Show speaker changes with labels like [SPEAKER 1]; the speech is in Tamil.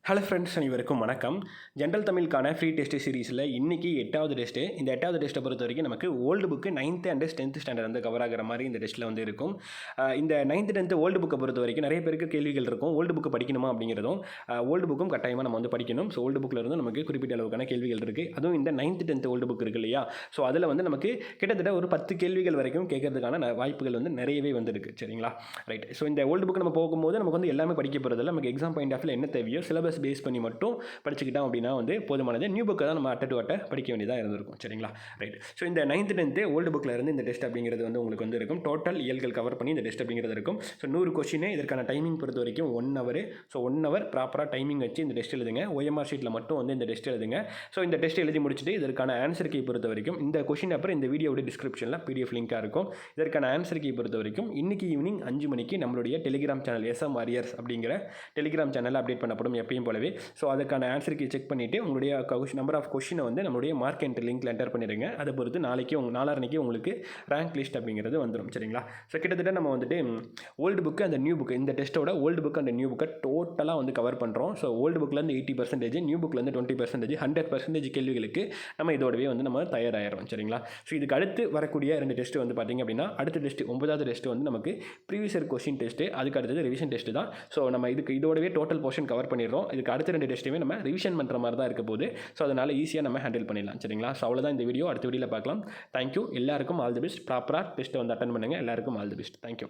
[SPEAKER 1] ஹலோ ஃப்ரெண்ட்ஸ், அனைவருக்கும் வணக்கம். ஜென்ரல் தமிழுக்கான ஃப்ரீ டெஸ்ட் சீரிஸில் இன்றைக்கி 8வது டெஸ்ட்டு. இந்த 8வது டெஸ்ட்டை பொறுத்த வரைக்கும் நமக்கு old book 9th and 10th standard வந்து கவர் ஆகிற மாதிரி இந்த டெஸ்ட்டில் வந்து இருக்கும். இந்த 9th 10th ஓல்டு புக்கை பொறுத்த வரைக்கும் நிறைய பேருக்கு கேள்விகள் இருக்கும். ஓல்டு புக்கு படிக்கணுமா அப்படிங்கிறதும், ஓல்டு புக்கும் கட்டாயமாக நம்ம வந்து படிக்கணும். ஸோ ஓல்டு புக்கில் இருந்து நமக்கு குறிப்பிட்ட அளவுக்கான கேள்விகள் இருக்குது. அதுவும் இந்த 9th 10th ஓல்டு புக் இருக்குது இல்லையா? ஸோ அதில் வந்து நமக்கு கிட்டத்தட்ட ஒரு 10 கேள்விகள் வரைக்கும் கேட்கறதுக்கான வாய்ப்புகள் வந்து நிறையவே வந்துருக்கு. சரிங்களா? ரைட். ஸோ இந்த ஓல்டு புக்கு நம்ம போகும்போது நமக்கு வந்து எல்லாமே படிக்க போகிறதில்ல. நமக்கு எக்ஸாம் பாயிண்ட் ஆஃப் என்ன தேவையோ சிலபஸ் பேஸ் பண்ணி மட்டும் படிச்சுக்கிட்டோம் அப்படின்னா வந்து போதுமானது. நியூ புக்கை தான் நம்ம அட்டை படிக்க வேண்டியதாக இருந்திருக்கும். சரிங்களா? ரைட். ஸோ இந்த 9th 10th ஓல்டு புக்கில் இருந்து இந்த டெஸ்ட் அப்படிங்கிறது வந்து உங்களுக்கு வந்து இருக்கும். டோட்டல் இயல்கள் கவர் பண்ணி இந்த டெஸ்ட் அப்படிங்கிறது இருக்கும். So 100 question. இதற்கான டைமிங் பொறுத்த வரைக்கும் 1 hour. ஸோ 1 hour ப்ராப்பராக டைமிங் வச்சு இந்த டெஸ்ட் எழுதுங்க. OMR ஷீட்டில் மட்டும் வந்து இந்த டெஸ்ட் எழுதுங்க. ஸோ இந்த டெஸ்ட் எழுதி முடிச்சுட்டு இதற்கான ஆன்சர் கீ பொறுத்த வரைக்கும் இந்த கொஸ்டின் அப்புறம் இந்த வீடியோட டிஸ்கிரிப்ஷனில் PDF லிங்காக இருக்கும். இதற்கான ஆன்சர் கீ பொறுத்த வரைக்கும் இன்றைக்கி ஈவினிங் 5 மணிக்கு நம்மளுடைய டெலிகிராம் சேனல் SM Warriors அப்படிங்கிற டெலிகிராம் சேனலில் அப்டேட் பண்ணப்படும் எப்பயும் போலவே. ஸோ அதுக்கான ஆன்சர் கீ செக் பண்ணிவிட்டு உங்களுடைய நம்பர் ஆஃப் கொஸ்டினை வந்து நம்மளுடைய மார்க் என்ட்ரி லிங்க்ல என்டர் பண்ணிடுங்க. அதை பொறுத்து நாளான்னைக்கு உங்களுக்கு ரேங்க் லிஸ்ட் அப்படிங்கிறது வந்துடும். சரிங்களா? ஸோ கிட்டத்தட்ட நம்ம வந்துட்டு ஓல்டு புக்கு அந்த நியூ புக்கு இந்த டெஸ்ட்டோட ஓல்டு புக் அண்ட் நியூ புக்கை டோட்டலாக வந்து கவர் பண்ணுறோம். ஸோ ஓல்டு புக்கிலேருந்து 80%, நியூ புக்கிலேருந்து 20%, 100% கேள்விகளுக்கு நம்ம இதோடவே வந்து நம்ம தயாராகிடுறோம். சரிங்களா? ஸோ இதுக்கு அடுத்து வரக்கூடிய 2 டெஸ்ட் வந்து பார்த்திங்க அப்படின்னா அடுத்த டெஸ்ட் 9வது டெஸ்ட் வந்து நமக்கு ப்ரீவியஸ் இயர் கொஸ்டின் டெஸ்ட்டு, அதுக்கு அடுத்தது ரிவிஷன் டெஸ்ட் தான். ஸோ நம்ம இதோடவே டோட்டல் போர்ஷன் கவர் பண்ணிடுறோம். இதுக்கு அடுத்த 2 டெஸ்ட்டுமே நம்ம ரிவிஷன் பண்ணுற மாதிரி தான் இருக்க போகுது. ஸோ அதனால் ஈஸியாக நம்ம ஹேண்டில் பண்ணிடலாம். சரிங்களா? ஸோ அவ்வளோதான் இந்த வீடியோ. அடுத்த வீடியோவில் பார்க்கலாம். தேங்க்யூ. எல்லாருக்கும் ஆல் தி பெஸ்ட். ப்ராப்பராக டெஸ்ட்டை வந்து அட்டன் பண்ணுங்கள். எல்லாருக்கும் ஆல் தி பெஸ்ட். தேங்க்யூ.